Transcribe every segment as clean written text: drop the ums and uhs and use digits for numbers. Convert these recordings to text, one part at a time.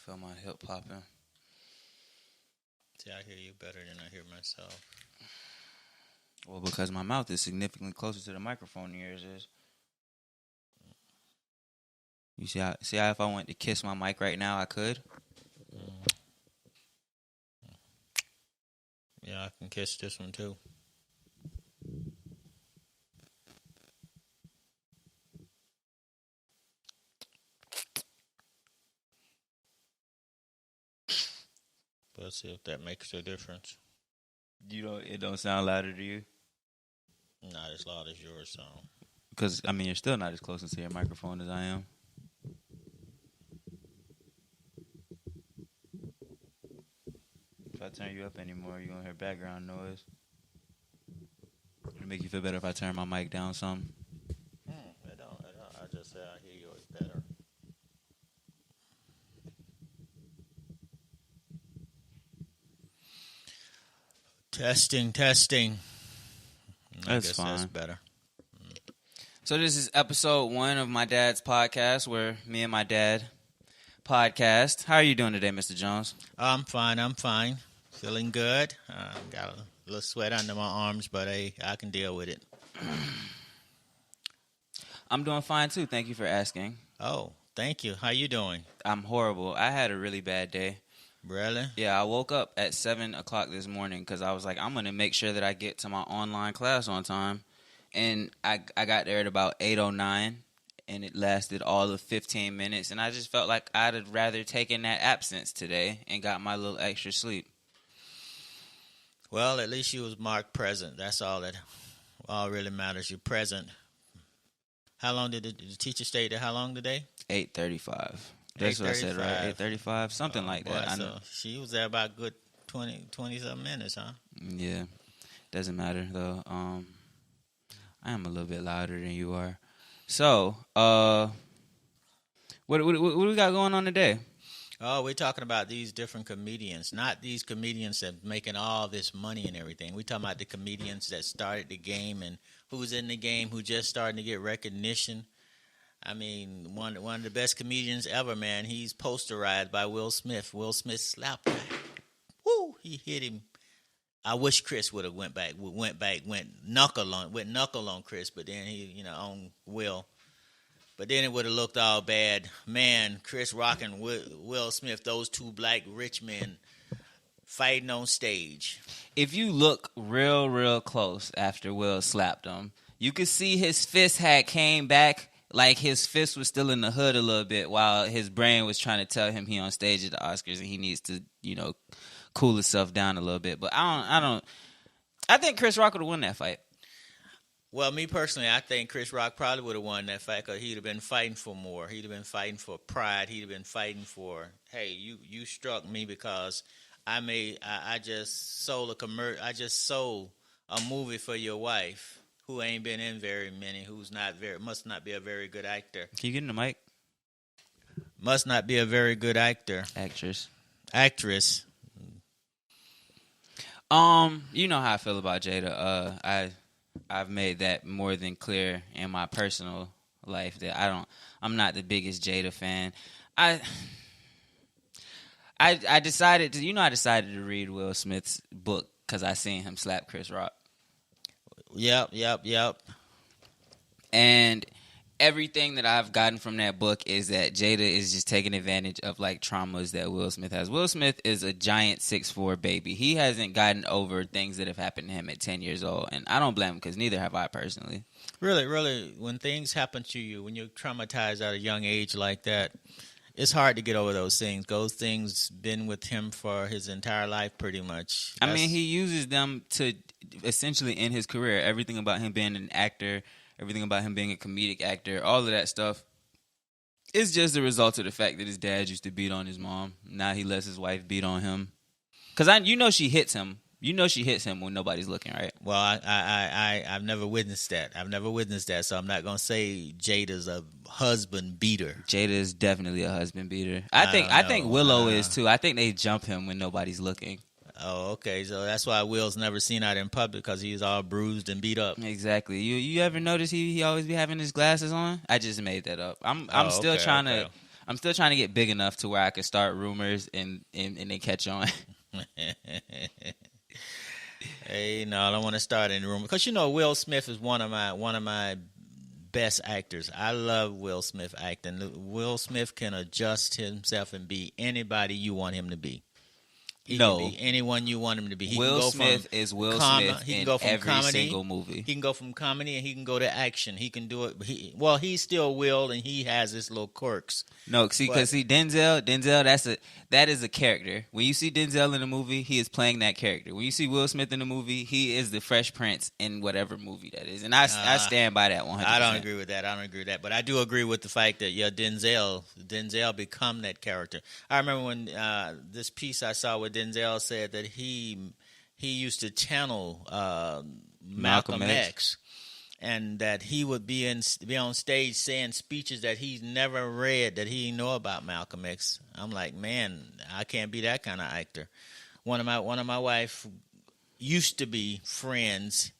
feel my hip popping. See, I hear you better than I hear myself. Well, because my mouth is significantly closer to the microphone than yours is. You see how if I wanted to kiss my mic right now, I could? Yeah, I can kiss this one too. Let's see if that makes a difference. It don't sound louder to you? Not as loud as yours sound. Because, I mean, you're still not as close to your microphone as I am. If I turn you up anymore, you're going to hear background noise. It'll make you feel better if I turn my mic down some. I don't. I just said I hear yours better. Testing. I That's guess fine. That's better. So this is episode 1 of my dad's podcast, where me and my dad podcast. How are you doing today, Mr. Jones? I'm fine. Feeling good. Got a little sweat under my arms, but I can deal with it. I'm doing fine, too. Thank you for asking. Oh, thank you. How you doing? I'm horrible. I had a really bad day. Really? Yeah, I woke up at 7 o'clock this morning because I was like, I'm going to make sure that I get to my online class on time. And I got there at about 8:09, and it lasted all of 15 minutes. And I just felt like I'd have rather taken that absence today and got my little extra sleep. Well, at least you was marked present. That's all really matters. You're present. How long did the teacher stay there? How long today? 8:35. That's what I said, right? 8:35, something like that. Boy, I know. So she was there about good 20-something minutes, huh? Yeah, doesn't matter though. I am a little bit louder than you are. So, what do we got going on today? Oh, we're talking about these different comedians, not these comedians that making all this money and everything. We're talking about the comedians that started the game and who's in the game, who just starting to get recognition. I mean, one of the best comedians ever, man. He's posterized by Will Smith. Will Smith slapped him. Woo! He hit him. I wish Chris would have went knuckle on Chris, but then he, on Will. But then it would have looked all bad. Man, Chris Rock and Will Smith, those two black rich men fighting on stage. If you look real close after Will slapped him, you could see his fist had came back, like his fist was still in the hood a little bit while his brain was trying to tell him he on stage at the Oscars and he needs to, cool himself down a little bit. But I think Chris Rock would have won that fight. Well, me personally, I think Chris Rock probably would have won that fight because he'd have been fighting for more. He'd have been fighting for pride. He'd have been fighting for, hey, you struck me because I just sold a movie for your wife who ain't been in very many, must not be a very good actor. Can you get in the mic? Must not be a very good actor. Actress. You know how I feel about Jada. I've made that more than clear in my personal life that I'm not the biggest Jada fan. I decided to read Will Smith's book because I seen him slap Chris Rock. Yep. And everything that I've gotten from that book is that Jada is just taking advantage of like traumas that Will Smith has. Will Smith is a giant 6'4" baby. He hasn't gotten over things that have happened to him at 10 years old. And I don't blame him because neither have I personally. Really, when things happen to you, when you're traumatized at a young age like that, it's hard to get over those things. Those things been with him for his entire life pretty much. I mean, he uses them to essentially end his career. Everything about him being an actor, everything about him being a comedic actor, all of that stuff is just a result of the fact that his dad used to beat on his mom. Now he lets his wife beat on him. Because she hits him. You know she hits him when nobody's looking, right? Well, I've never witnessed that. So I'm not going to say Jada's a husband beater. Jada is definitely a husband beater. I think Willow is too. I think they jump him when nobody's looking. Oh, okay. So that's why Will's never seen out in public because he's all bruised and beat up. Exactly. You ever notice he always be having his glasses on? I just made that up. I'm still trying I'm still trying to get big enough to where I can start rumors and they catch on. Hey, no, I don't want to start any rumors because Will Smith is one of my best actors. I love Will Smith acting. Will Smith can adjust himself and be anybody you want him to be. He can be anyone you want him to be. He Will can go Smith from is Will Smith he can in go from every comedy, single movie. He can go from comedy and he can go to action. He can do it. He's still Will and he has his little quirks. No, because Denzel, that is a character. When you see Denzel in a movie, he is playing that character. When you see Will Smith in a movie, he is the Fresh Prince in whatever movie that is. And I stand by that 100%. I don't agree with that. But I do agree with the fact that Denzel become that character. I remember when this piece I saw where Denzel said that he used to channel Malcolm X. And that he would be on stage saying speeches that he's never read, that he didn't know about Malcolm X. I'm like, man, I can't be that kind of actor. One of my wife used to be friends.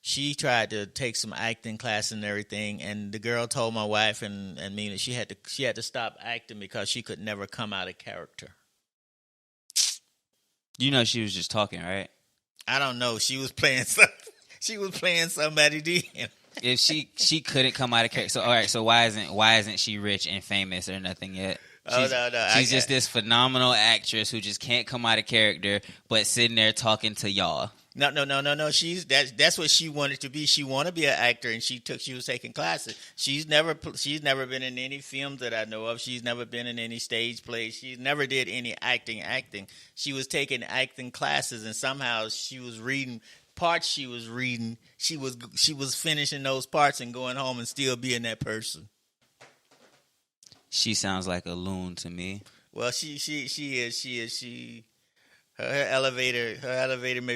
She tried to take some acting class and everything, and the girl told my wife and me that she had to stop acting because she could never come out of character. You know, she was just talking, right? I don't know. She was playing something. She was playing somebody then. If she couldn't come out of character, so all right. So why isn't she rich and famous or nothing yet? She's just this phenomenal actress who just can't come out of character, but sitting there talking to y'all. No. That's what she wanted to be. She wanted to be an actor, and she was taking classes. She's never been in any films that I know of. She's never been in any stage plays. She never did any acting. She was taking acting classes, and somehow she was reading parts she was reading, she was finishing those parts and going home and still being that person. She sounds like a loon to me. Well, she is. Her elevator may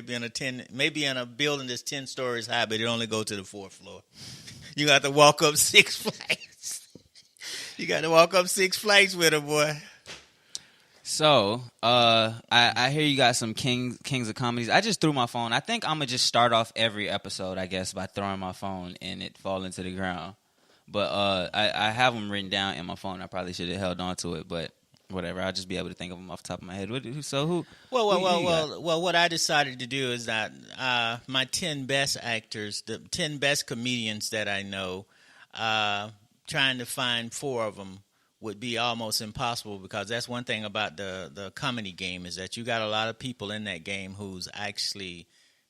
be in a building that's 10 stories high, but it only go to the 4th floor. You got to walk up 6 flights. You got to walk up 6 flights with her, boy. So, I hear you got some kings of comedies. I just threw my phone. I think I'm going to just start off every episode, I guess, by throwing my phone and it fall into the ground. But I have them written down in my phone. I probably should have held on to it, but whatever. I'll just be able to think of them off the top of my head. Well, what I decided to do is that my 10 best actors, the 10 best comedians that I know, trying to find 4 of them would be almost impossible, because that's one thing about the comedy game is that you got a lot of people in that game who's actually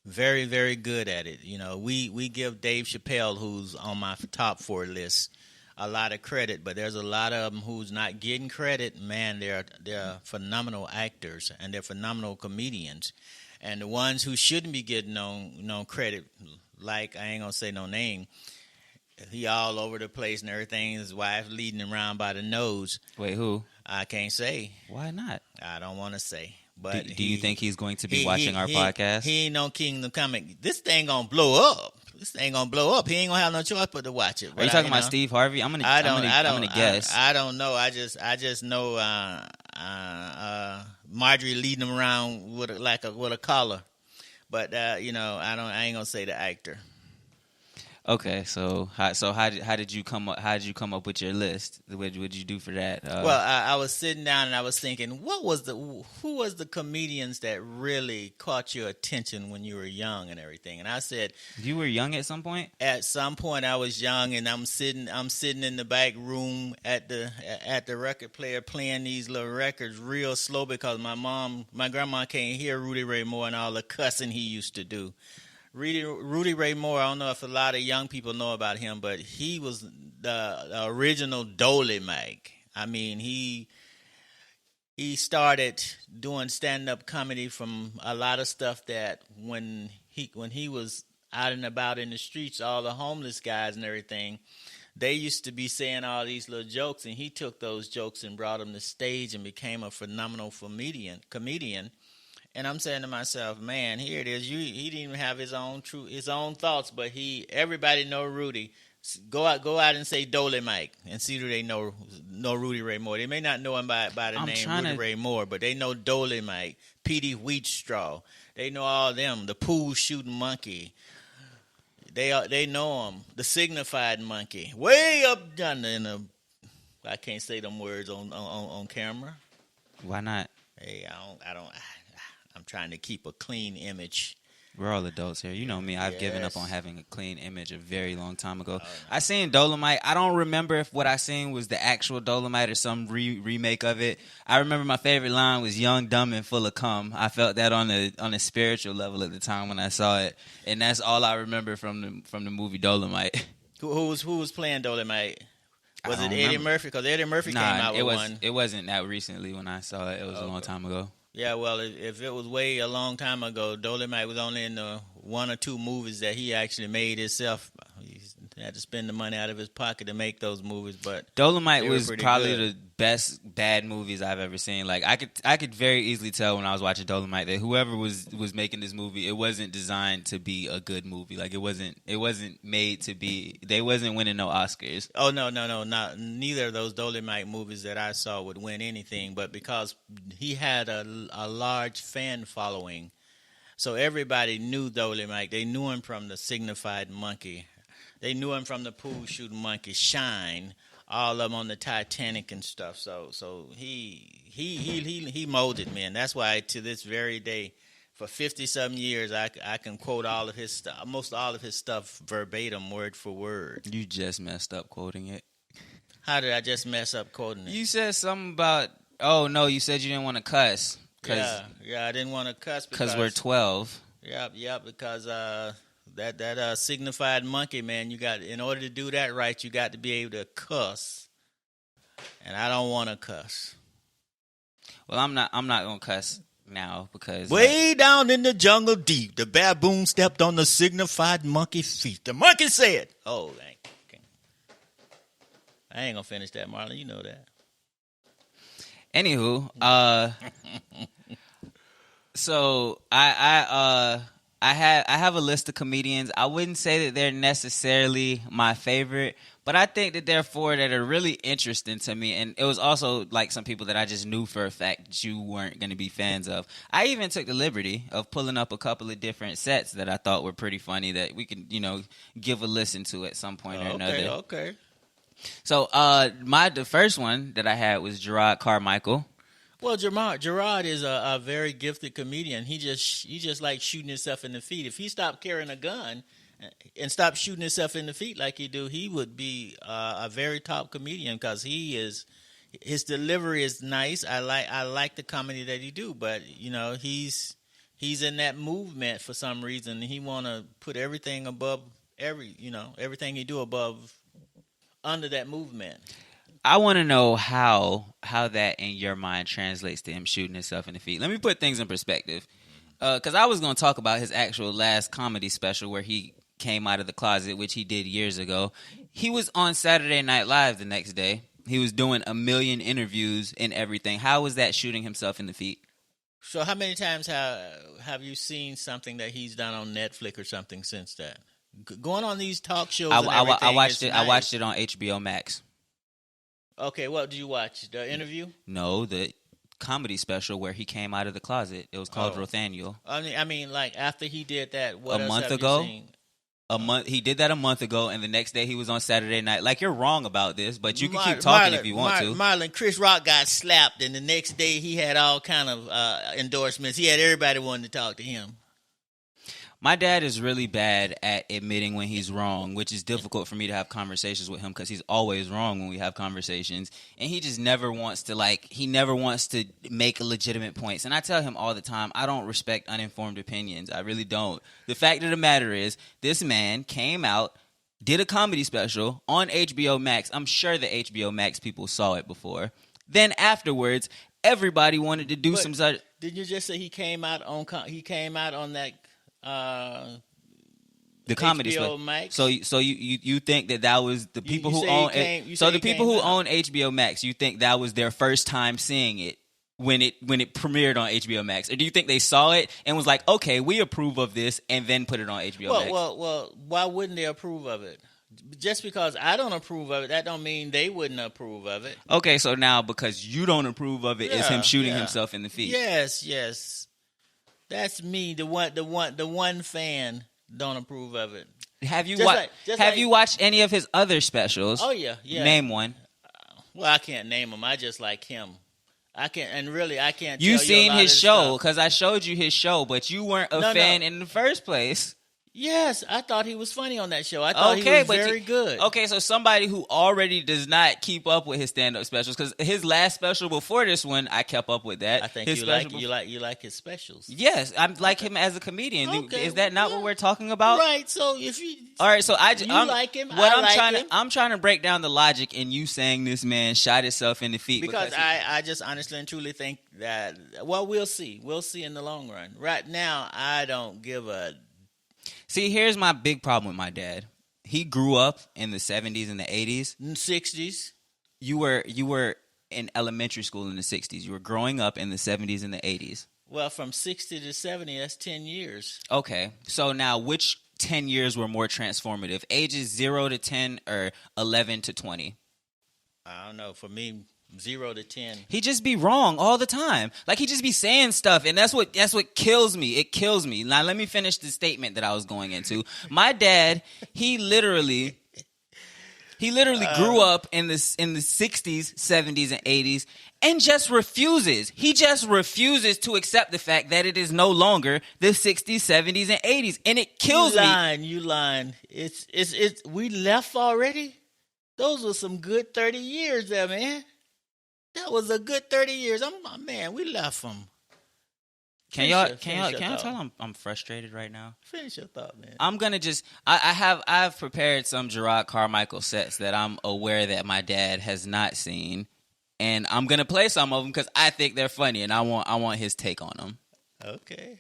very, very good at it. You know, we give Dave Chappelle, who's on my top 4 list, a lot of credit, but there's a lot of them who's not getting credit. Man, they're phenomenal actors and they're phenomenal comedians. And the ones who shouldn't be getting no credit, like, I ain't gonna say no name, he all over the place and everything. His wife leading him around by the nose. Wait, who? I can't say. Why not? I don't want to say. But do you think he's going to be watching our podcast? He ain't no Kingdom Coming. This thing gonna blow up. He ain't gonna have no choice but to watch it. Are you talking about Steve Harvey? I'm gonna guess. I don't know. I just know Marjorie leading him around with a collar. But I ain't gonna say the actor. Okay, so how did you come up with your list? What would you do for that? Well, I was sitting down and I was thinking, who was the comedians that really caught your attention when you were young and everything? And I said, you were young at some point. At some point, I was young, and I'm sitting in the back room at the record player playing these little records real slow because my grandma can't hear Rudy Ray Moore and all the cussing he used to do. Rudy Ray Moore, I don't know if a lot of young people know about him, but he was the original Dolly Mike. I mean, he started doing stand-up comedy from a lot of stuff that when he was out and about in the streets, all the homeless guys and everything, they used to be saying all these little jokes, and he took those jokes and brought them to stage and became a phenomenal comedian. And I'm saying to myself, man, here it is. He didn't even have his own thoughts, but everybody know Rudy. Go out and say Dolly Mike and see do they know Rudy Ray Moore. They may not know him by the name Rudy Ray Moore, but they know Dolly Mike, Petey Wheatstraw. They know all them. The pool shooting monkey. They know him. The signified monkey, way up yonder in the I can't say them words on camera. Why not? Hey, I don't. I'm trying to keep a clean image. We're all adults here. You know me. I've given up on Yes. having a clean image a very long time ago. Oh, no. I seen Dolomite. I don't remember if what I seen was the actual Dolomite or some remake of it. I remember my favorite line was "Young, dumb, and full of cum." I felt that on a spiritual level at the time when I saw it, and that's all I remember from the movie Dolomite. Who was playing Dolomite? Was I it don't Eddie remember. Murphy? Because Eddie Murphy came out with one. It wasn't that recently when I saw it. It was a long time ago. Yeah, well, if it was way a long time ago, Dolomite was only in the one or two movies that he actually made himself. He had to spend the money out of his pocket to make those movies, but Dolomite was pretty probably good. the best bad movies I've ever seen. Like I could very easily tell when I was watching Dolomite that whoever was making this movie, it wasn't designed to be a good movie. Like it wasn't made to be. They wasn't winning no Oscars. Oh no, not neither of those Dolomite movies that I saw would win anything. But because he had a large fan following, so everybody knew Dolomite. They knew him from the Signified Monkey. They knew him from the Pool Shooting Monkey, Shine, all of them on the Titanic and stuff. So he molded me, and that's why to this very day, for 50-something years, I can quote all of his stuff, most all of his stuff verbatim, word for word. You just messed up quoting it. How did I just mess up quoting it? You said something about. Oh no, you said you didn't want to cuss. Yeah, I didn't want to cuss because we're 12. Yep, because that Signified Monkey, man, you got, in order to do that right, you got to be able to cuss, and I don't want to cuss. Well, I'm not gonna cuss now because Way down in the jungle deep, the baboon stepped on the Signified Monkey's feet. The monkey said, "Oh, I ain't gonna finish that, Marlon. You know that." Anywho, so I have a list of comedians. I wouldn't say that they're necessarily my favorite, but I think that there are four that are really interesting to me. And it was also like some people that I just knew for a fact that you weren't going to be fans of. I even took the liberty of pulling up a couple of different sets that I thought were pretty funny that we could, give a listen to at some point or another. Okay. So the first one that I had was Gerard Carmichael. Well, Gerard is a very gifted comedian. He just likes shooting himself in the feet. If he stopped carrying a gun and stopped shooting himself in the feet like he do, he would be a very top comedian because his delivery is nice. I like the comedy that he do, but he's in that movement for some reason. He want to put everything above everything he do above under that movement. I want to know how that in your mind translates to him shooting himself in the feet. Let me put things in perspective, because I was going to talk about his actual last comedy special where he came out of the closet, which he did years ago. He was on Saturday Night Live the next day. He was doing a million interviews and everything. How was that shooting himself in the feet? So how many times have you seen something that he's done on Netflix or something since that? Going on these talk shows and everything, I watched it. nice. I watched it on HBO Max. Okay, what did you watch? The interview? No, the comedy special where he came out of the closet. It was called Rothaniel. I mean, like after he did that, what A else month have ago? you seen? He did that a month ago, and the next day he was on Saturday Night. Like, you're wrong about this, but you can keep talking if you want to. Marlon, Chris Rock got slapped, and the next day he had all kind of endorsements. He had everybody wanting to talk to him. My dad is really bad at admitting when he's wrong, which is difficult for me to have conversations with him because he's always wrong when we have conversations. And he just never wants to make legitimate points. And I tell him all the time, I don't respect uninformed opinions. I really don't. The fact of the matter is, this man came out, did a comedy special on HBO Max. I'm sure the HBO Max people saw it before. Then afterwards, everybody wanted to do some sort of... Didn't you just say he came out on that... the comedy HBO special. Max? So you think that was the people who own the people who own HBO Max? You think that was their first time seeing it when it premiered on HBO Max, or do you think they saw it and was like, okay, we approve of this, and then put it on HBO Max? Well, why wouldn't they approve of it? Just because I don't approve of it, that don't mean they wouldn't approve of it. Okay, so now because you don't approve of it, is him shooting himself in the feet? Yes. That's me. The one fan don't approve of it. Have you watched any of his other specials? Oh yeah. Name one. Well, I can't name him. I just like him. I can't, and really, I can't. You tell you a seen lot his of show stuff. because I showed you his show, but you weren't a fan in the first place. Yes, I thought he was funny on that show. I thought he was very good. Okay, so somebody who already does not keep up with his stand-up specials, because his last special before this one, I kept up with that. I think his you like his specials. Yes, I like him as a comedian. Okay, Is that not what we're talking about? Right. So if you, all right, so you like him, I'm trying to break down the logic in you saying this man shot himself in the feet because I just honestly and truly think that. Well, we'll see. We'll see in the long run. Right now, I don't give a. See, here's my big problem with my dad. He grew up in the 70s and the 80s. 60s. You were in elementary school in the 60s. You were growing up in the 70s and the 80s. Well, from 60 to 70, that's 10 years. Okay. So now which 10 years were more transformative? Ages 0 to 10 or 11 to 20? I don't know. For me, 0 to 10. He just be wrong all the time. Like he just be saying stuff, and that's what kills me. It kills me. Now let me finish the statement that I was going into. My dad, he literally grew up in the 60s, 70s, and 80s, and just refuses. He just refuses to accept the fact that it is no longer the 60s, 70s, and 80s, and it kills me. You lying. It's. We left already. Those were some good 30 years there, man. That was a good 30 years. Man, we left them. Can y'all tell I'm frustrated right now? Finish your thought, man. I'm gonna just I've prepared some Gerard Carmichael sets that I'm aware that my dad has not seen, and I'm gonna play some of them because I think they're funny and I want his take on them. Okay.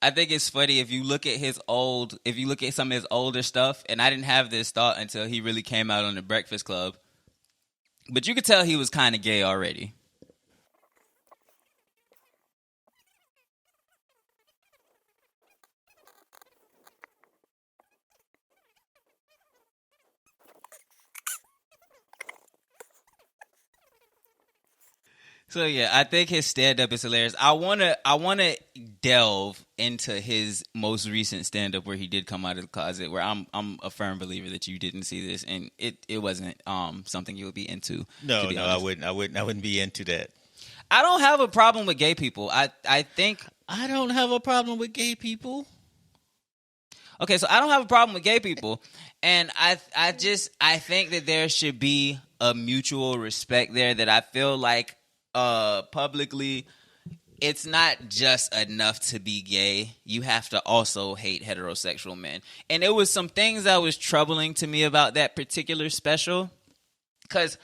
I think it's funny if you look at some of his older stuff, and I didn't have this thought until he really came out on the Breakfast Club, but you could tell he was kind of gay already. So yeah, I think his stand-up is hilarious. I wanna delve into his most recent stand-up where he did come out of the closet. Where I'm a firm believer that you didn't see this, and it wasn't something you would be into. No, I wouldn't be into that. I don't have a problem with gay people. I think I don't have a problem with gay people. Okay, so I don't have a problem with gay people, and I think that there should be a mutual respect there. That I feel like. Publicly, it's not just enough to be gay. You have to also hate heterosexual men. And there was some things that was troubling to me about that particular special, because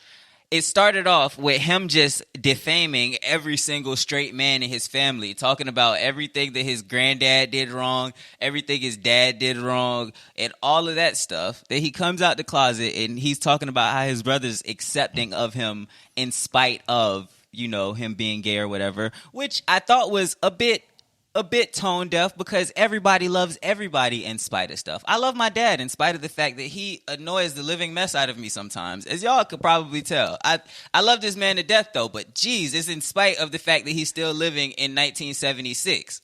it started off with him just defaming every single straight man in his family, talking about everything that his granddad did wrong, everything his dad did wrong, and all of that stuff. Then he comes out the closet and he's talking about how his brother's accepting of him in spite of him being gay or whatever, which I thought was a bit tone deaf, because everybody loves everybody in spite of stuff. I love my dad in spite of the fact that he annoys the living mess out of me sometimes, as y'all could probably tell. I love this man to death though, but geez, it's in spite of the fact that he's still living in 1976.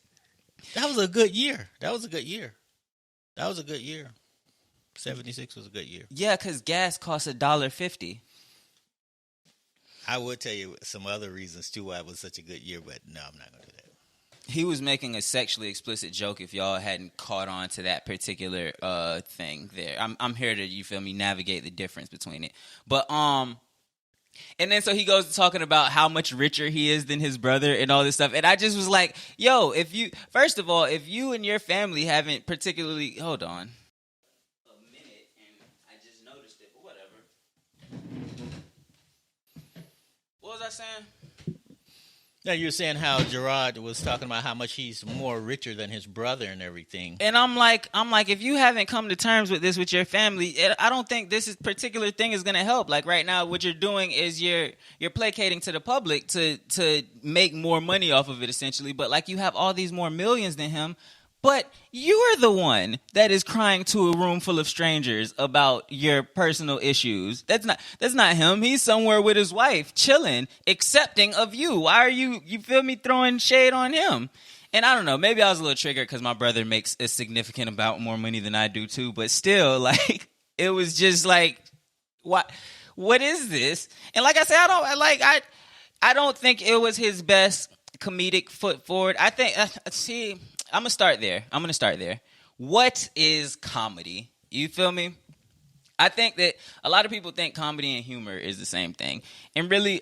That was a good year. 76 was a good year. Yeah, because gas costs $1.50. I would tell you some other reasons too why it was such a good year, but no, I'm not going to do that. He was making a sexually explicit joke if y'all hadn't caught on to that particular thing there. I'm here to, you feel me, navigate the difference between it. But and then so he goes to talking about how much richer he is than his brother and all this stuff. And I just was like, yo, if you and your family haven't particularly, hold on. A minute, and I just noticed it, but whatever. What was I saying? Now you were saying how Gerard was talking about how much he's more richer than his brother and everything. And I'm like, if you haven't come to terms with this with your family, I don't think this particular thing is going to help. Like right now, what you're doing is you're placating to the public to make more money off of it, essentially. But like you have all these more millions than him, But you're the one that is crying to a room full of strangers about your personal issues. That's not him. He's somewhere with his wife, chilling, accepting of you. Why are you feel me, throwing shade on him? And I don't know, maybe I was a little triggered because my brother makes a significant amount more money than I do too. But still, like, it was just like, what is this? And like I said, I don't think it was his best comedic foot forward. I think see, I'm gonna start there. What is comedy? You feel me? I think that a lot of people think comedy and humor is the same thing, and really,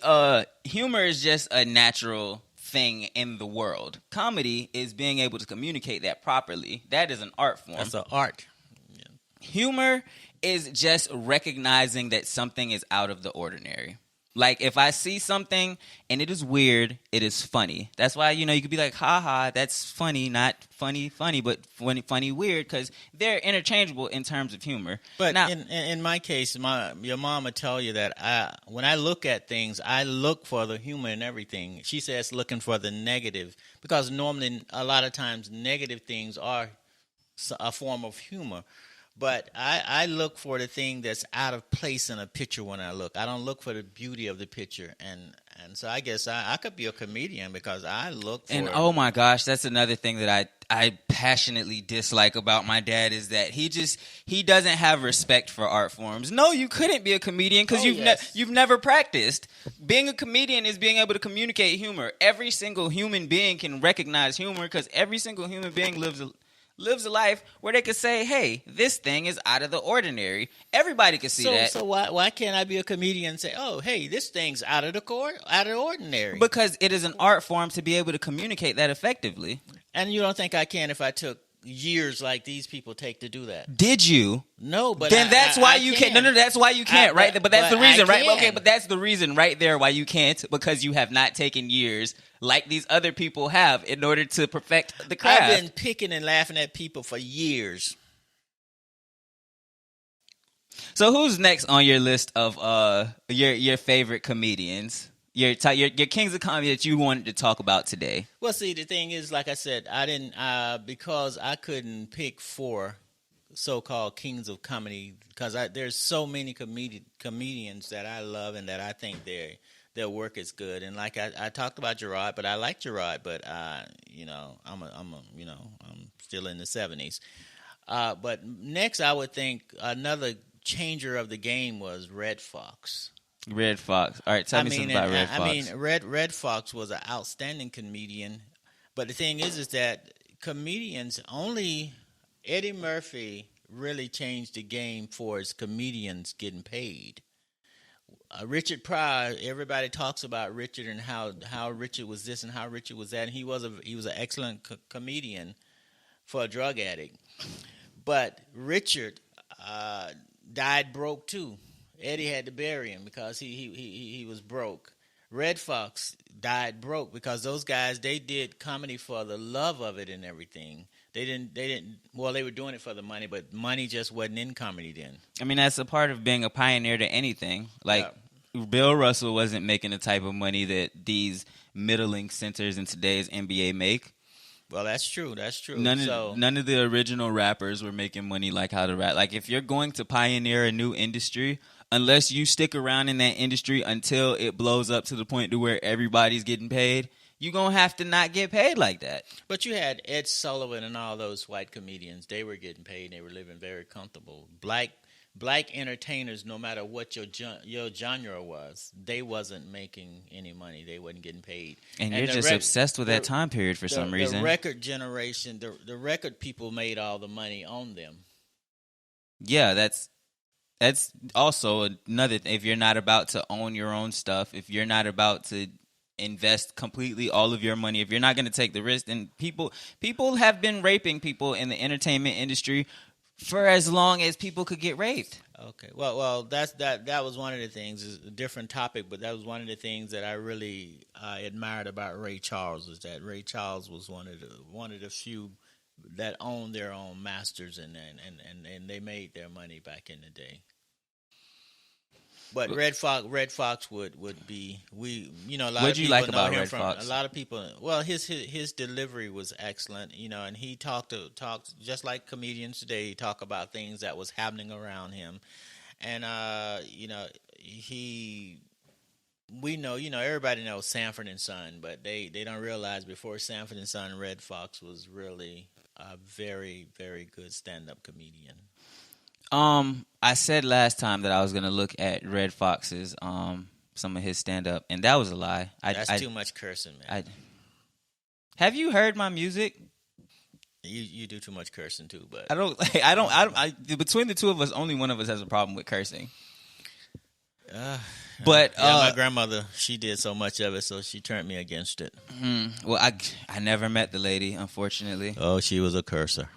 humor is just a natural thing in the world. Comedy is being able to communicate that properly. That is an art form. That's an art. Yeah. Humor is just recognizing that something is out of the ordinary. Like, if I see something and it is weird, it is funny. That's why, you could be like, ha, that's funny, not funny, but funny, weird, because they're interchangeable in terms of humor. But now, in my case, your mom would tell you that when I look at things, I look for the humor in everything. She says looking for the negative, because normally, a lot of times, negative things are a form of humor. But I look for the thing that's out of place in a picture when I look. I don't look for the beauty of the picture. And so I guess I could be a comedian because I look for and oh my gosh, that's another thing that I passionately dislike about my dad is that he doesn't have respect for art forms. No, you couldn't be a comedian because you've never practiced. Being a comedian is being able to communicate humor. Every single human being can recognize humor because every single human being lives a life where they could say, hey, this thing is out of the ordinary. Everybody can see that. So why can't I be a comedian and say, oh, hey, this thing's out of the ordinary? Because it is an art form to be able to communicate that effectively. And you don't think I can if I took years like these people take to do that? Did you? No, but then that's why you can't. No, that's why you can't, right? But that's the reason, right? Okay, but that's the reason right there why you can't, because you have not taken years like these other people have in order to perfect the craft. I've been picking and laughing at people for years. So who's next on your list of your favorite comedians? Your kings of comedy that you wanted to talk about today? Well, see, the thing is, like I said, I didn't because I couldn't pick 4 so-called kings of comedy because there's so many comedians that I love and that I think their work is good. And like I talked about Gerard, but I like Gerard, but I'm still in the 70s. But next, I would think another changer of the game was Red Fox. Red Fox. All right, tell me something about Red Fox. I mean, Red Fox was an outstanding comedian, but the thing is that comedians only Eddie Murphy really changed the game for his comedians getting paid. Richard Pryor, everybody talks about Richard and how Richard was this and how Richard was that, and he was an excellent comedian for a drug addict. But Richard died broke too. Eddie had to bury him because he was broke. Red Fox died broke because those guys, they did comedy for the love of it and everything. They were doing it for the money, but money just wasn't in comedy then. I mean, that's a part of being a pioneer to anything. Like, Bill Russell wasn't making the type of money that these middling centers in today's NBA make. Well, that's true. That's true. None of the original rappers were making money like how to rap. Like, if you're going to pioneer a new industry, unless you stick around in that industry until it blows up to the point to where everybody's getting paid, you're going to have to not get paid like that. But you had Ed Sullivan and all those white comedians. They were getting paid. And they were living very comfortable. Black entertainers, no matter what your genre was, they wasn't making any money. They wasn't getting paid. And you're just obsessed with that time period for some reason. The record generation, the record people made all the money on them. Yeah, that's also another thing. If you're not about to own your own stuff, if you're not about to invest completely all of your money, if you're not going to take the risk, then people have been raping people in the entertainment industry for as long as people could get raped. Okay. Well, that was one of the things. It's a different topic, but that was one of the things that I really admired about Ray Charles, is that Ray Charles was one of the few that owned their own masters and they made their money back in the day. But Red Fox would be a lot What'd of you people like know about him Red from a Fox? lot of people. Well, his delivery was excellent, and he talked just like comedians today. He talk about things that was happening around him, and he we know everybody knows Sanford and Son, but they don't realize before Sanford and Son, Red Fox was really a very very good stand up comedian. I said last time that I was gonna look at Red Fox's some of his stand up, and that was a lie. That's too much cursing, man. Have you heard my music? You do too much cursing too, but I don't. Between the two of us, only one of us has a problem with cursing. But my grandmother, she did so much of it, so she turned me against it. Well, I never met the lady, unfortunately. Oh, she was a cursor.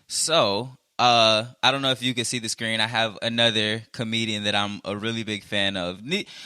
So I don't know if you can see the screen. I have another comedian that I'm a really big fan of.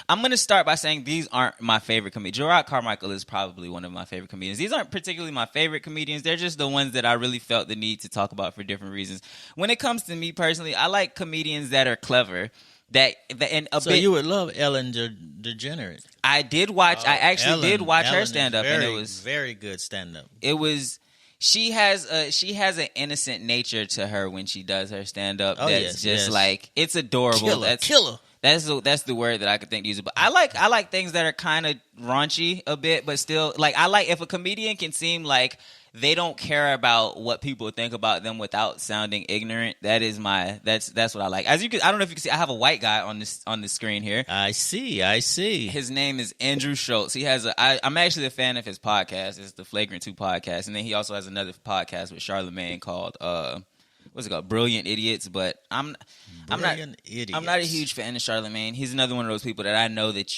I'm going to start by saying these aren't my favorite comedians. Gerard Carmichael is probably one of my favorite comedians. These aren't particularly my favorite comedians. They're just the ones that I really felt the need to talk about for different reasons. When it comes to me personally, I like comedians that are clever. You would love Ellen DeGeneres. I did watch. I actually did watch her stand up, and it was very good stand up. It was. She has an innocent nature to her when she does her stand up. Like it's adorable. Killer. That's the word that I could think to use. But I like things that are kind of raunchy a bit, but still like I like if a comedian can seem like they don't care about what people think about them without sounding ignorant. That's what I like. I don't know if you can see. I have a white guy on the screen here. I see. His name is Andrew Schultz. I'm actually a fan of his podcast. It's the Flagrant 2 podcast, and then he also has another podcast with Charlemagne called what's it called? Brilliant Idiots. But I'm not a huge fan of Charlemagne. He's another one of those people that I know that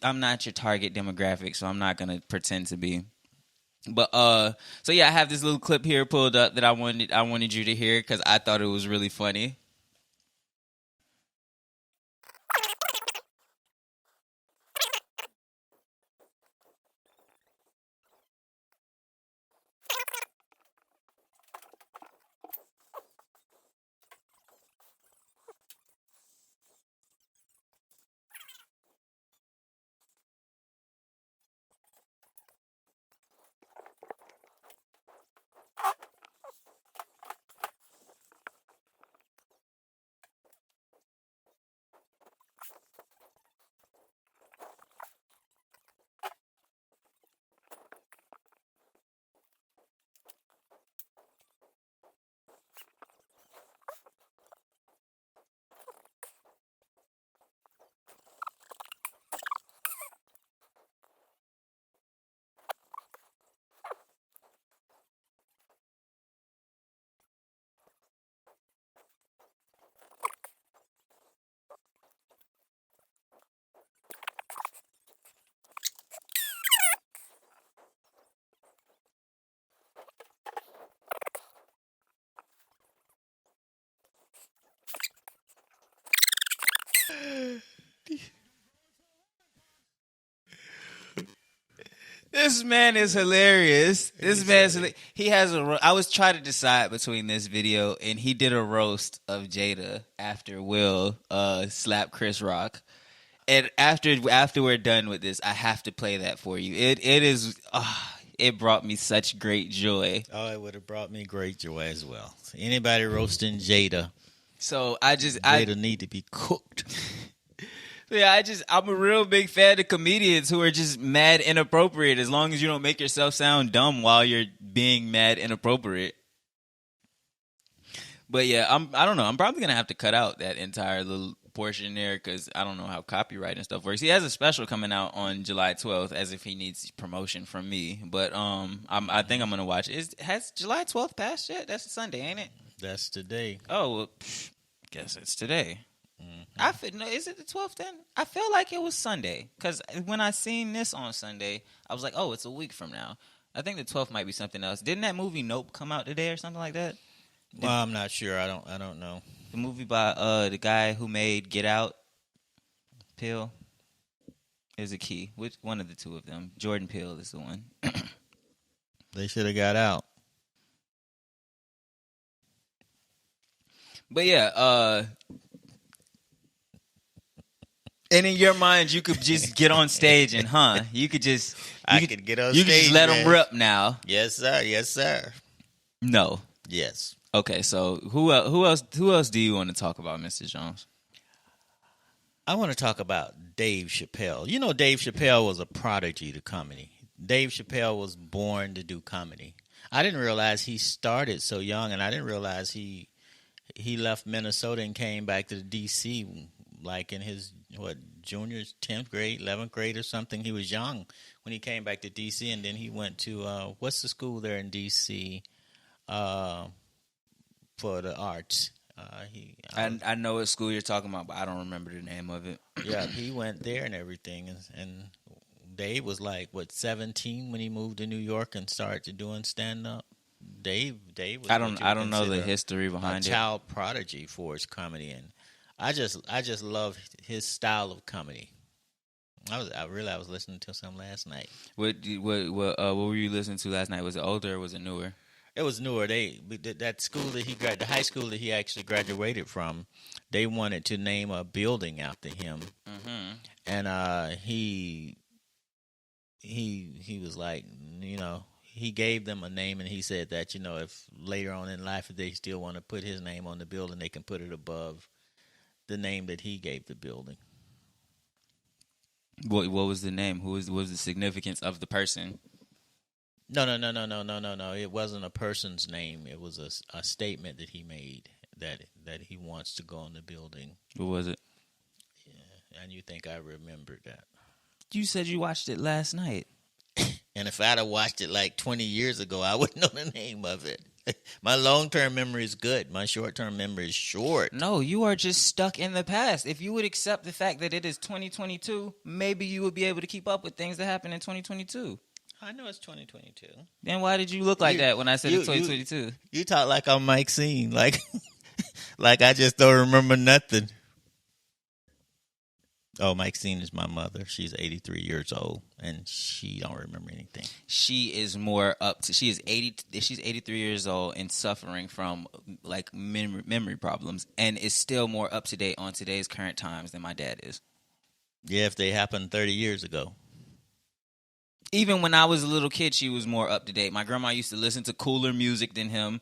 I'm not your target demographic, so I'm not gonna pretend to be. But so yeah, I have this little clip here pulled up that I wanted you to hear because I thought it was really funny. This man is hilarious. He has I was trying to decide between this video and he did a roast of Jada after Will slapped Chris Rock. And after we're done with this, I have to play that for you. It brought me such great joy. Oh, it would have brought me great joy as well. Anybody roasting Jada, so Jada need to be cooked. Yeah, I'm a real big fan of comedians who are just mad inappropriate as long as you don't make yourself sound dumb while you're being mad inappropriate. But yeah, I don't know. I'm probably going to have to cut out that entire little portion there because I don't know how copyright and stuff works. He has a special coming out on July 12th as if he needs promotion from me. But I think I'm going to watch it. Has July 12th passed yet? That's a Sunday, ain't it? That's today. Oh, well, guess it's today. Is it the 12th then? I feel like it was Sunday because when I seen this on Sunday, I was like, oh, it's a week from now. I think the 12th might be something else. Didn't that movie Nope come out today or something like that? Well, I'm not sure. I don't know. The movie by the guy who made Get Out, Peele, is a key. Which one of the two of them? Jordan Peele is the one. They should have got out. But yeah, And in your mind, you could just get on stage and, you could just, I could get on you stage. could just let man. them rip now. Yes, sir. Yes, sir. No. Yes. Okay, so who else do you want to talk about, Mr. Jones? I want to talk about Dave Chappelle. You know, Dave Chappelle was a prodigy to comedy. Dave Chappelle was born to do comedy. I didn't realize he started so young, and I didn't realize he left Minnesota and came back to the D.C. like in his junior 10th grade, 11th grade or something. He was young when he came back to D.C. and then he went to what's the school there in D.C. For the arts. I know what school you're talking about, but I don't remember the name of it. Yeah, he went there and everything, and Dave was like 17 when he moved to New York and started doing stand up. Dave was I don't know the history behind a child prodigy for his comedy, and I just love his style of comedy. I was listening to some last night. What were you listening to last night? Was it older or was it newer? It was newer. That school that the high school that he actually graduated from, they wanted to name a building after him, and he was like, he gave them a name, and he said that if later on in life if they still want to put his name on the building, they can put it above the name that he gave the building. What was the name? What was the significance of the person? No. It wasn't a person's name. It was a statement that he made that he wants to go on the building. What was it? Yeah, and you think I remembered that? You said you watched it last night. And if I'd have watched it like 20 years ago, I wouldn't know the name of it. My long-term memory is good. My short-term memory is short. No, you are just stuck in the past. If you would accept the fact that it is 2022, maybe you would be able to keep up with things that happened in 2022. I know it's 2022. Then why did you look like that when I said it's 2022? You talk like I'm Mike Scene, like I just don't remember nothing. Oh, Mike Scene is my mother. She's 83 years old, and she don't remember anything. She is she's 83 years old and suffering from like memory problems, and is still more up to date on today's current times than my dad is. Yeah, if they happened 30 years ago. Even when I was a little kid, she was more up to date. My grandma used to listen to cooler music than him.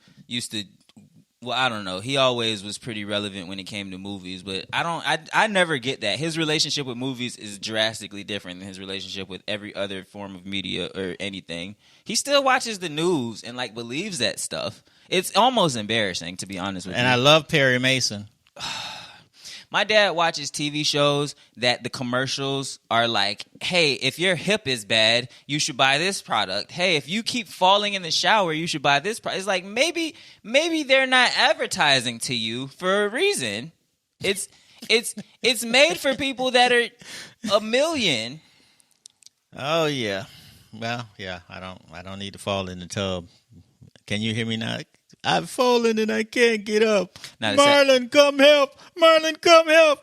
I don't know. He always was pretty relevant when it came to movies, but I never get that. His relationship with movies is drastically different than his relationship with every other form of media or anything. He still watches the news and like believes that stuff. It's almost embarrassing, to be honest with you. And I love Perry Mason. My dad watches TV shows that the commercials are like, hey, if your hip is bad, you should buy this product. Hey, if you keep falling in the shower, you should buy this product. It's like maybe they're not advertising to you for a reason. It's made for people that are a million. Oh yeah. Well, yeah, I don't need to fall in the tub. Can you hear me now? I've fallen and I can't get up. Marlon, come help! Marlon, come help!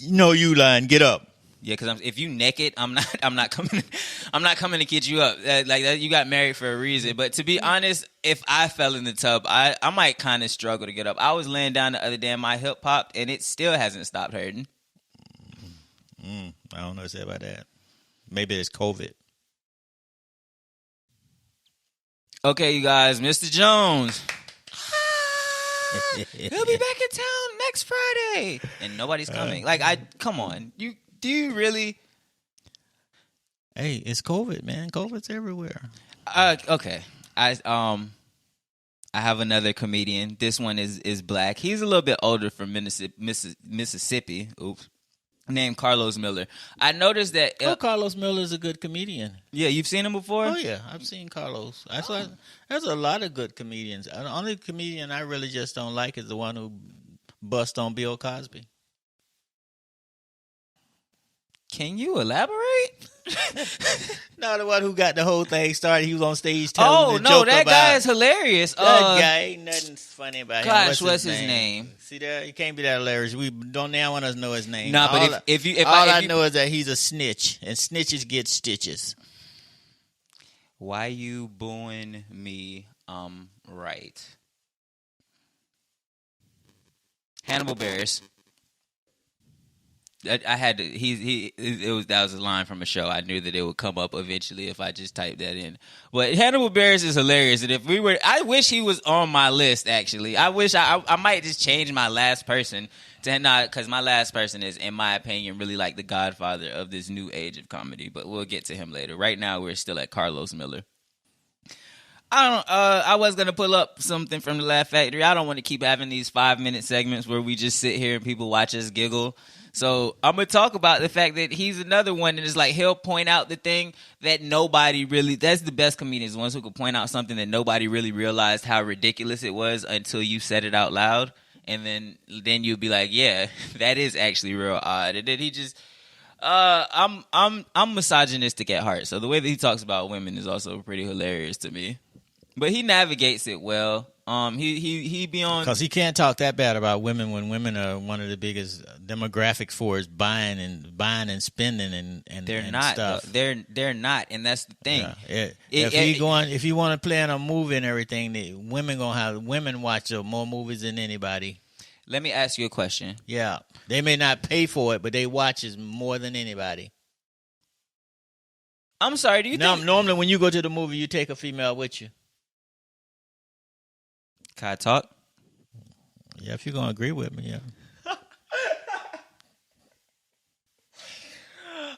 No, you lying. Get up. Yeah, because if you naked, I'm not coming. I'm not coming to get you up. Like that, you got married for a reason. But to be honest, if I fell in the tub, I might kind of struggle to get up. I was laying down the other day, and my hip popped, and it still hasn't stopped hurting. I don't know what to say about that. Maybe it's COVID. Okay, you guys, Mr. Jones. He'll be back in town next Friday, and nobody's coming. Come on, do you really? Hey, it's COVID, man. COVID's everywhere. Okay, I have another comedian. This one is black. He's a little bit older from Mississippi. Oops. Named Carlos Miller. I noticed that Carlos Miller is a good comedian. Yeah, you've seen him before? Oh yeah, I've seen Carlos. There's a lot of good comedians. The only comedian I really just don't like is the one who bust on Bill Cosby. Can you elaborate? No, the one who got the whole thing started. He was on stage telling the joke that about, guy is hilarious. That guy ain't nothing funny about him. Gosh, what's his name? See there, he can't be that hilarious. We don't now want us to know his name. No, but if I know is that he's a snitch, and snitches get stitches. Why you booing me? Right. Hannibal Buress. I had to. That was a line from a show. I knew that it would come up eventually if I just typed that in. But Hannibal Buress is hilarious. And if we were, I wish he was on my list. Actually, I wish I might just change my last person to not, because my last person is, in my opinion, really like the godfather of this new age of comedy. But we'll get to him later. Right now, we're still at Carlos Miller. I was gonna pull up something from the Laugh Factory. I don't want to keep having these 5-minute segments where we just sit here and people watch us giggle. So I'm gonna talk about the fact that he's another one that is like, he'll point out the thing that nobody really. That's the best comedians, the ones who can point out something that nobody really realized how ridiculous it was until you said it out loud, and then you'll be like, yeah, that is actually real odd. And then he just. I'm misogynistic at heart, so the way that he talks about women is also pretty hilarious to me. But he navigates it well. He be on, because he can't talk that bad about women when women are one of the biggest demographic for buying and spending and they're and not. stuff. They're not, and that's the thing. Yeah. If you want to play in a movie and everything, women watch more movies than anybody. Let me ask you a question. Yeah, they may not pay for it, but they watch it more than anybody. I'm sorry. Do you think normally when you go to the movie, you take a female with you? Can I talk? Yeah, if you're gonna agree with me, yeah.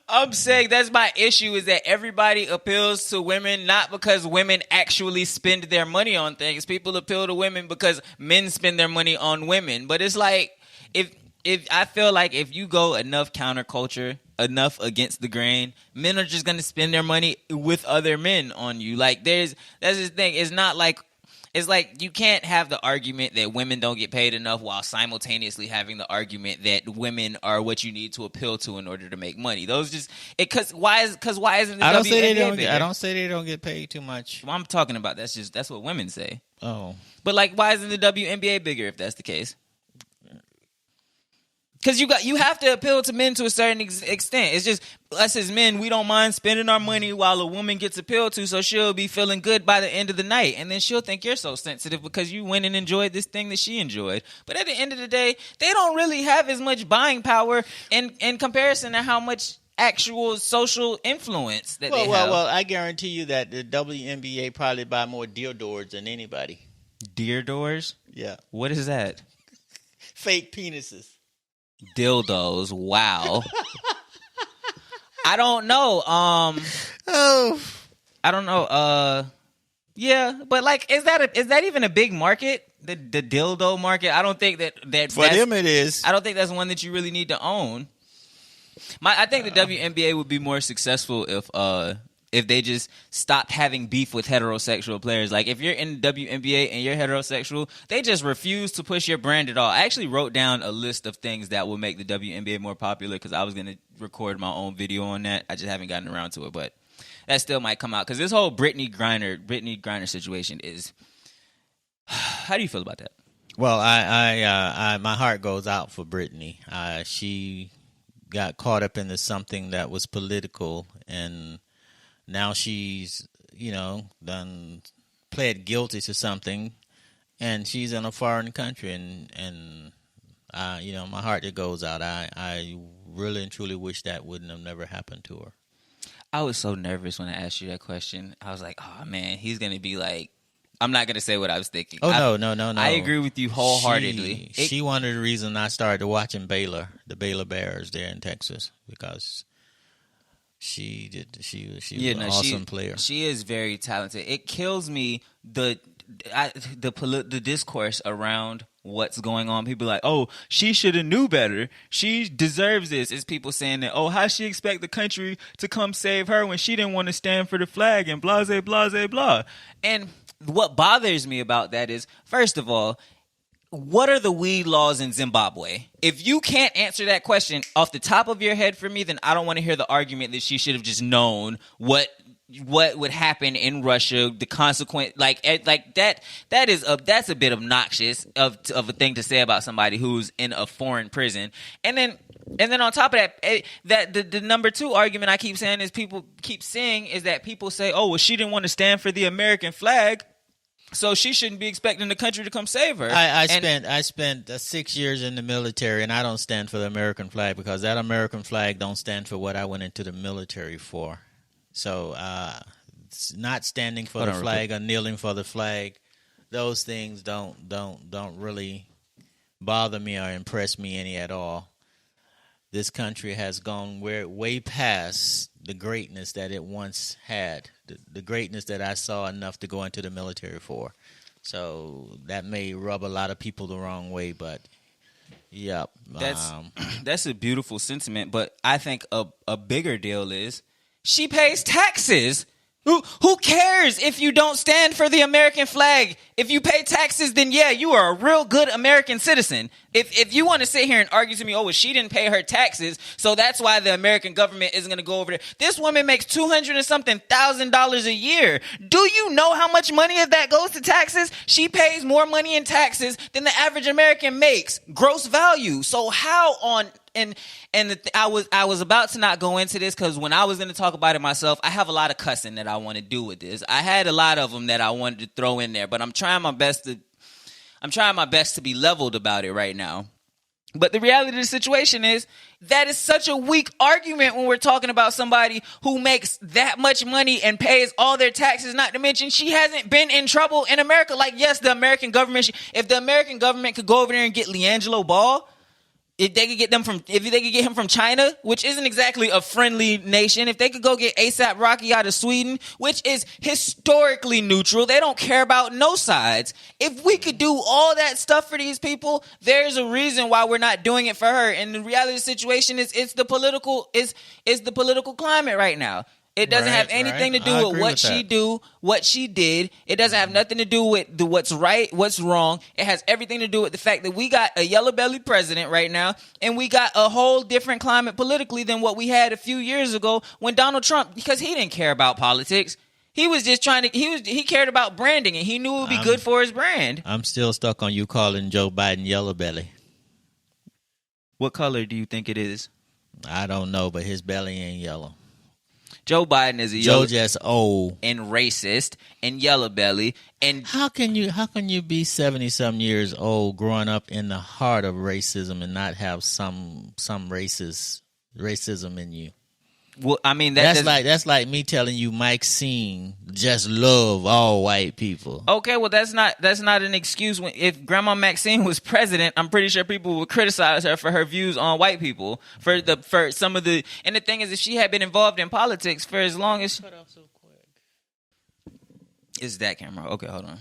I'm saying that's my issue, is that everybody appeals to women not because women actually spend their money on things. People appeal to women because men spend their money on women. But it's like, if I feel like if you go enough counterculture, enough against the grain, men are just gonna spend their money with other men on you. Like that's the thing. It's like you can't have the argument that women don't get paid enough while simultaneously having the argument that women are what you need to appeal to in order to make money. Those just because why isn't the WNBA bigger? I don't say they don't get paid too much. Well, I'm talking about that's what women say. Oh, but like, why isn't the WNBA bigger if that's the case? Because you have to appeal to men to a certain extent. It's just us as men, we don't mind spending our money while a woman gets appealed to, so she'll be feeling good by the end of the night, and then she'll think you're so sensitive because you went and enjoyed this thing that she enjoyed. But at the end of the day, they don't really have as much buying power in comparison to how much actual social influence that they have. Well, I guarantee you that the WNBA probably buy more dildos than anybody. Deer doors? Yeah. What is that? Fake penises. Dildos. Wow. I don't know. I don't know. Yeah, but like, is that even a big market? The dildo market? I don't think that for them it is. I don't think that's one that you really need to own. I think the WNBA would be more successful if they just stopped having beef with heterosexual players. Like, if you're in the WNBA and you're heterosexual, they just refuse to push your brand at all. I actually wrote down a list of things that will make the WNBA more popular because I was going to record my own video on that. I just haven't gotten around to it, but that still might come out because this whole Brittany Griner situation is... How do you feel about that? Well, I my heart goes out for Brittany. She got caught up into something that was political, and now she's, done pled guilty to something, and she's in a foreign country, and my heart just goes out. I really and truly wish that wouldn't have never happened to her. I was so nervous when I asked you that question. I was like, oh, man, he's going to be like, I'm not going to say what I was thinking. Oh, no. I agree with you wholeheartedly. She one of the reasons I started watching the Baylor Bears there in Texas, because she was an awesome player. She is very talented. It kills me the discourse around what's going on. People are like, oh, she should have knew better. She deserves this. It's people saying that, oh, how she expect the country to come save her when she didn't want to stand for the flag and blah, blah, blah, blah. And what bothers me about that is, first of all, what are the weed laws in Zimbabwe? If you can't answer that question off the top of your head for me, then I don't want to hear the argument that she should have just known what would happen in Russia, the consequence, like that. That's a bit obnoxious of a thing to say about somebody who's in a foreign prison. And then on top of that, the number two argument I keep saying is people keep saying is that people say, oh, well, she didn't want to stand for the American flag. So she shouldn't be expecting the country to come save her. I spent 6 years in the military, and I don't stand for the American flag because that American flag don't stand for what I went into the military for. So not standing for the flag or kneeling for the flag, those things don't really bother me or impress me any at all. This country has gone way past the greatness that it once had, the greatness that I saw enough to go into the military for. So that may rub a lot of people the wrong way, but yep. That's a beautiful sentiment, but I think a bigger deal is she pays taxes. Who cares if you don't stand for the American flag? If you pay taxes, then yeah, you are a real good American citizen. If you want to sit here and argue to me, well, she didn't pay her taxes, so that's why the American government isn't going to go over there. This woman makes $200 and something thousand a year. Do you know how much money of that goes to taxes? She pays more money in taxes than the average American makes, gross value. So how on I was about to not go into this because when I was going to talk about it myself, I have a lot of cussing that I want to do with this. I had a lot of them that I wanted to throw in there, but I'm trying my best to be leveled about it right now. But the reality of the situation is that is such a weak argument when we're talking about somebody who makes that much money and pays all their taxes, not to mention she hasn't been in trouble in America. Like, yes, the American government, if the American government could go over there and get LeAngelo Ball, if they could get him from China, which isn't exactly a friendly nation, if they could go get ASAP Rocky out of Sweden, which is historically neutral, they don't care about no sides. If we could do all that stuff for these people, there's a reason why we're not doing it for her. And the reality of the situation is it's the political climate right now. It doesn't have anything to do with what she did. It doesn't have nothing to do with what's right, what's wrong. It has everything to do with the fact that we got a yellow belly president right now, and we got a whole different climate politically than what we had a few years ago when Donald Trump, because he didn't care about politics. He was just he cared about branding, and he knew it would be good for his brand. I'm still stuck on you calling Joe Biden yellow belly. What color do you think it is? I don't know, but his belly ain't yellow. Joe Biden is Joe just old and racist and yellow belly. And how can you be 70-some years old, growing up in the heart of racism, and not have some racism in you? Well, I mean that's like me telling you Mike Seen just love all white people. Okay, well that's not an excuse. If Grandma Maxine was president, I'm pretty sure people would criticize her for her views on white people. And the thing is, if she had been involved in politics for as long as cut off so quick. Is that camera? Okay, hold on.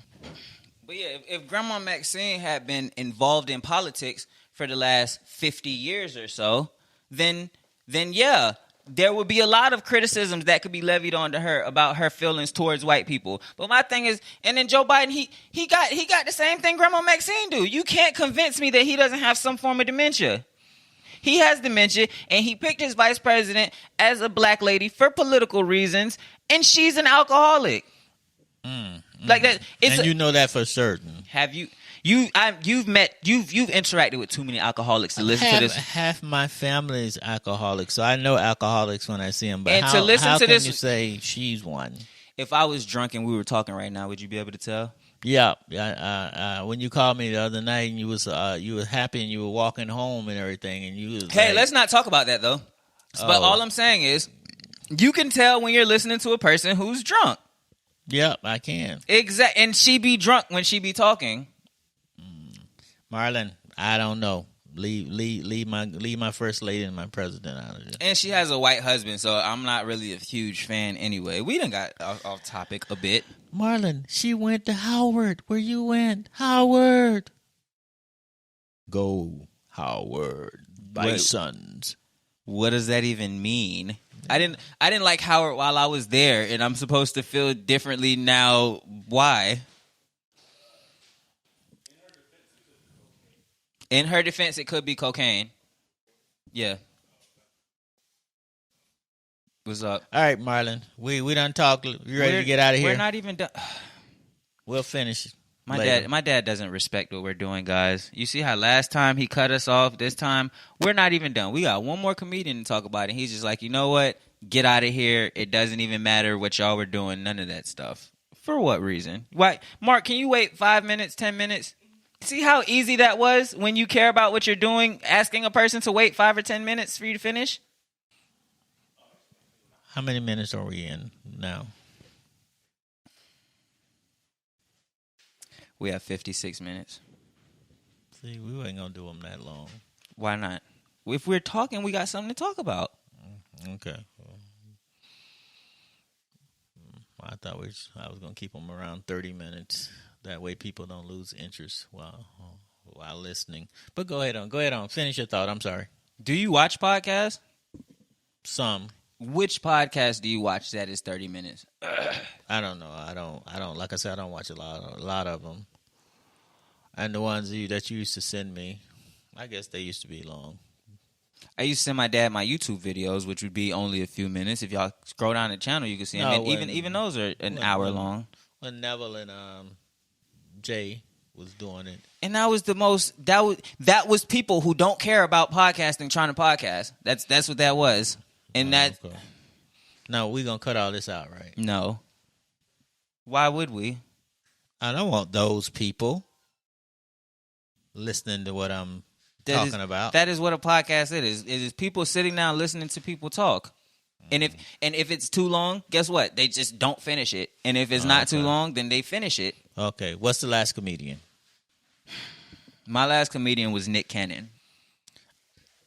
But yeah, if Grandma Maxine had been involved in politics for the last 50 years or so, then yeah, there would be a lot of criticisms that could be levied onto her about her feelings towards white people. But my thing is, and then Joe Biden, he got the same thing Grandma Maxine do. You can't convince me that he doesn't have some form of dementia. He has dementia, and he picked his vice president as a black lady for political reasons, and she's an alcoholic. Like that. You know that for certain. Have you? You've interacted with too many alcoholics to listen to this. Half my family is alcoholic, so I know alcoholics when I see them. But and how can you say she's one? If I was drunk and we were talking right now, would you be able to tell? Yeah. When you called me the other night and you were happy and you were walking home and everything, and you was let's not talk about that though. But all I'm saying is, you can tell when you're listening to a person who's drunk. Yep, I can. Exactly, and she be drunk when she be talking. Marlon, I don't know. Leave my first lady and my president out of it. And she has a white husband, so I'm not really a huge fan anyway. We done got off topic a bit. Marlon, she went to Howard. Where you went? Howard. Go Howard. Bisons. What does that even mean? I didn't like Howard while I was there, and I'm supposed to feel differently now. Why? In her defense, it could be cocaine. Yeah. What's up? All right, Marlon. We done talked. You ready to get out of here? We're not even done. We'll finish later. My dad doesn't respect what we're doing, guys. You see how last time he cut us off? This time, we're not even done. We got one more comedian to talk about, and he's just like, you know what? Get out of here. It doesn't even matter what y'all were doing. None of that stuff. For what reason? Why, Mark, can you wait 5 minutes, 10 minutes? See how easy that was when you care about what you're doing, asking a person to wait 5 or 10 minutes for you to finish? How many minutes are we in now? We have 56 minutes. See, we ain't going to do them that long. Why not? If we're talking, we got something to talk about. Okay. I thought I was going to keep them around 30 minutes. That way people don't lose interest while listening. But go ahead on. Finish your thought. I'm sorry. Do you watch podcasts? Some. Which podcast do you watch that is 30 minutes? I don't know. I don't. Like I said, I don't watch a lot of them. And the ones that you used to send me, I guess they used to be long. I used to send my dad my YouTube videos, which would be only a few minutes. If y'all scroll down the channel, you can see them. And even those are an hour long. When Neville and Jay was doing it, and that was the most. That was people who don't care about podcasting trying to podcast. That's what that was. And that. Okay. No, we're gonna cut all this out, right? No. Why would we? I don't want those people listening to what I'm talking about. That is what a podcast is. It is people sitting down listening to people talk. And if it's too long, guess what? They just don't finish it. And if it's not too long, then they finish it. Okay. What's the last comedian? My last comedian was Nick Cannon.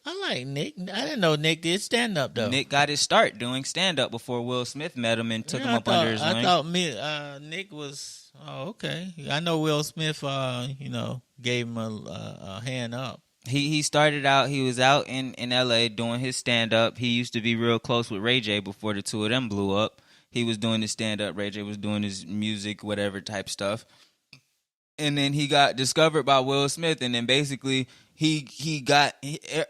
I like Nick. I didn't know Nick did stand-up, though. Nick got his start doing stand-up before Will Smith met him and took him up under his wing. I thought Nick was... Oh, okay. I know Will Smith, gave him a hand up. He started out, he was out in L.A. doing his stand-up. He used to be real close with Ray J before the two of them blew up. He was doing his stand-up. Ray J was doing his music, whatever type stuff. And then he got discovered by Will Smith, and then basically he got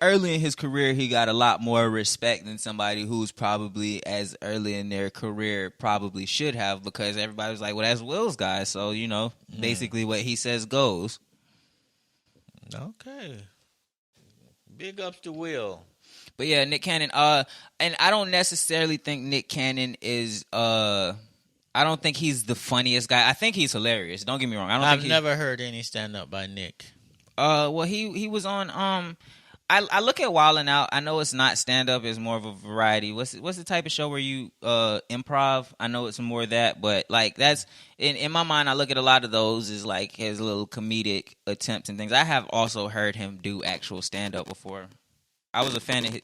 early in his career, he got a lot more respect than somebody who's probably as early in their career probably should have, because everybody was like, well, that's Will's guy, so basically what he says goes. Okay, big ups to Will. But yeah, Nick Cannon. And I don't necessarily think Nick Cannon is. I don't think he's the funniest guy. I think he's hilarious. Don't get me wrong. I've never heard any stand up by Nick. Well, he was on. I look at Wildin' Out. I know it's not stand up. It's more of a variety. What's the type of show where you improv? I know it's more of that, but like that's in my mind. I look at a lot of those as like his little comedic attempts and things. I have also heard him do actual stand up before. I was a fan of his.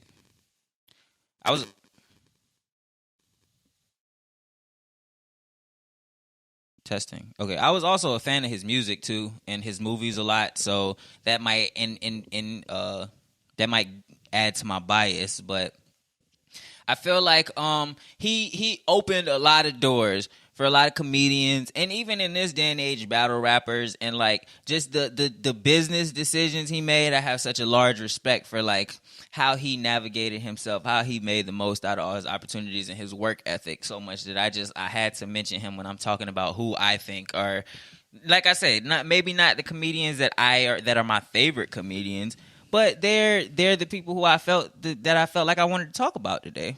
Testing. Okay, I was also a fan of his music too, and his movies a lot. So that might that might add to my bias, but I feel like he opened a lot of doors for a lot of comedians, and even in this day and age, battle rappers, and like just the business decisions he made. I have such a large respect for like how he navigated himself, how he made the most out of all his opportunities, and his work ethic so much that I had to mention him when I'm talking about who I think are, like I said, maybe not the comedians that are my favorite comedians, but they're the people who I felt like I wanted to talk about today.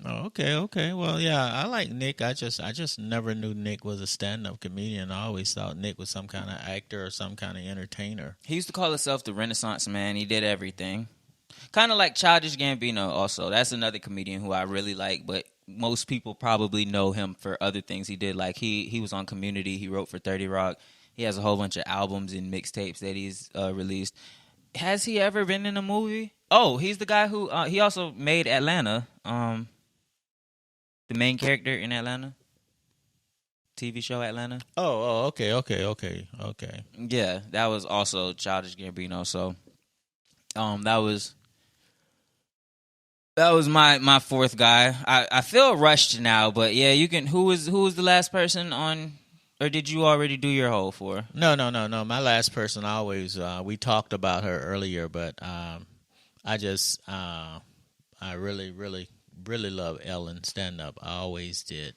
Oh, okay. Well, yeah, I like Nick. I just never knew Nick was a stand-up comedian. I always thought Nick was some kind of actor or some kind of entertainer. He used to call himself the Renaissance Man. He did everything. Kind of like Childish Gambino also. That's another comedian who I really like, but most people probably know him for other things he did. Like he was on Community. He wrote for 30 Rock. He has a whole bunch of albums and mixtapes that he's released. Has he ever been in a movie? Oh, he's the guy who he also made Atlanta. The main character in Atlanta. TV show Atlanta. Oh, okay. Yeah, that was also Childish Gambino. So, that was my fourth guy. I feel rushed now, but yeah, you can. Who was the last person on, or did you already do your whole four? No. My last person always. We talked about her earlier, but I just I really love Ellen stand up. I always did,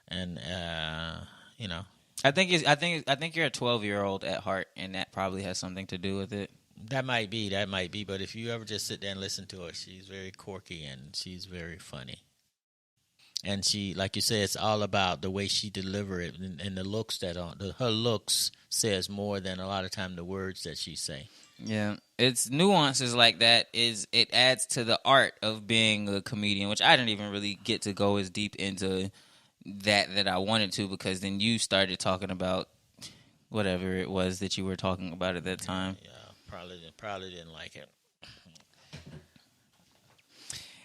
and I think you're a 12-year-old at heart, and that probably has something to do with it. That might be. But if you ever just sit there and listen to her, she's very quirky and she's very funny. And she, like you said, it's all about the way she deliver it and the looks her looks says more than a lot of time the words that she say. Yeah, it's nuances like that. It adds to the art of being a comedian, which I didn't even really get to go as deep into that I wanted to, because then you started talking about whatever it was that you were talking about at that time. Yeah, probably didn't like it.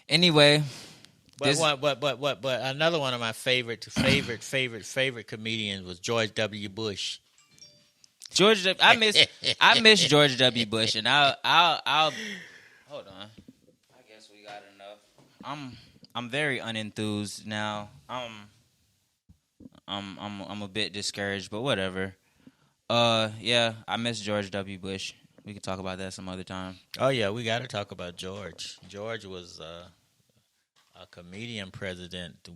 Anyway, but another one of my favorite comedians was George W. Bush. I miss George W. Bush, and I'll hold on. I guess we got enough. I'm very unenthused now. I'm a bit discouraged, but whatever. Yeah, I miss George W. Bush. We could talk about that some other time. Oh yeah, we got to talk about George. George was a comedian president.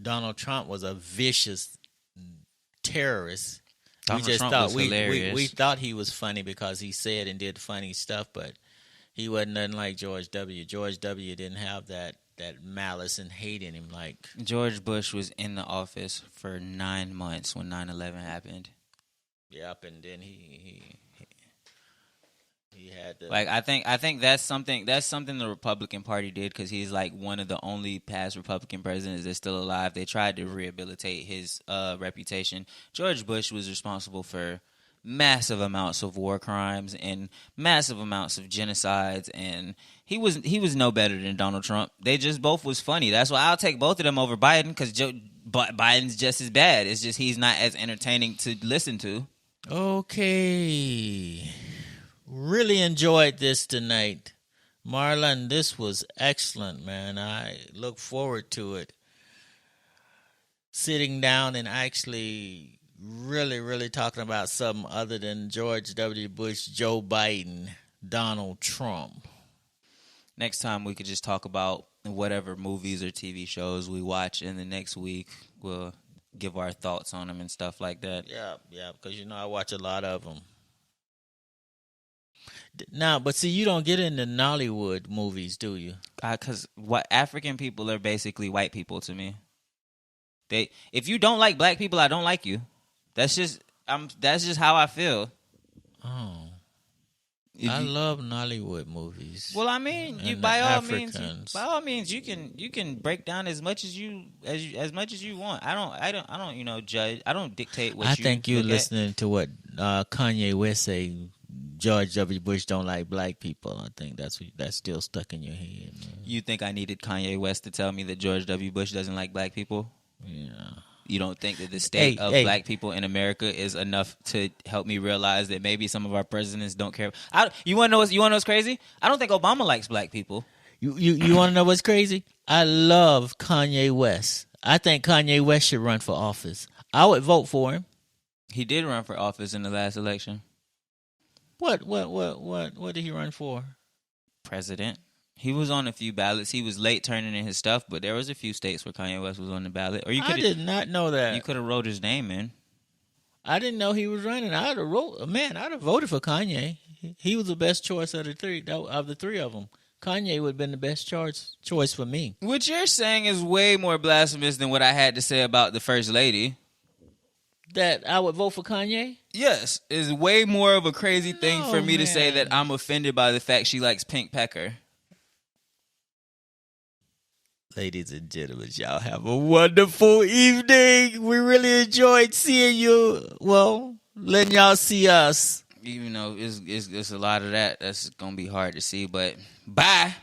Donald Trump was a vicious terrorist. Donald Trump was hilarious. We thought he was funny because he said and did funny stuff, but he wasn't nothing like George W. George W. didn't have that malice and hate in him like George Bush was in the office for 9 months when 9/11 happened. Yep, and then he had to, like I think that's something the Republican Party did, because he's like one of the only past Republican presidents that's still alive. They tried to rehabilitate his reputation. George Bush was responsible for massive amounts of war crimes and massive amounts of genocides, and he was no better than Donald Trump. They just both was funny. That's why I'll take both of them over Biden, because Biden's just as bad. It's just he's not as entertaining to listen to. Okay. Really enjoyed this tonight. Marlon, this was excellent, man. I look forward to it. Sitting down and actually really talking about something other than George W. Bush, Joe Biden, Donald Trump. Next time we could just talk about whatever movies or TV shows we watch in the next week. We'll give our thoughts on them and stuff like that. Yeah, because I watch a lot of them. Now, but see, you don't get into Nollywood movies, do you? Because African people are basically white people to me. If you don't like black people, I don't like you. That's just how I feel. Oh, I love Nollywood movies. Well, I mean, by all means, you can break down as much as you want. I don't judge. I don't dictate what. I think you're listening to what Kanye West say. George W. Bush don't like black people. I think that's still stuck in your head. Man. You think I needed Kanye West to tell me that George W. Bush doesn't like black people? Yeah. You don't think that the state of black people in America is enough to help me realize that maybe some of our presidents don't care? You want to know what's crazy? I don't think Obama likes black people. You want to know what's crazy? I love Kanye West. I think Kanye West should run for office. I would vote for him. He did run for office in the last election. What did he run for? President. He was on a few ballots. He was late turning in his stuff, but there was a few states where Kanye West was on the ballot. I did not know that. You could have wrote his name in. I didn't know he was running. I'd have voted for Kanye. He was the best choice of the three of them. Kanye would have been the best choice for me. What you're saying is way more blasphemous than what I had to say about the First Lady. That I would vote for Kanye? Yes, is way more of a crazy thing for me to say that I'm offended by the fact she likes pink pecker. Ladies and gentlemen, y'all have a wonderful evening. We really enjoyed seeing you. Well, letting y'all see us. Even though it's a lot of that, that's going to be hard to see, but bye.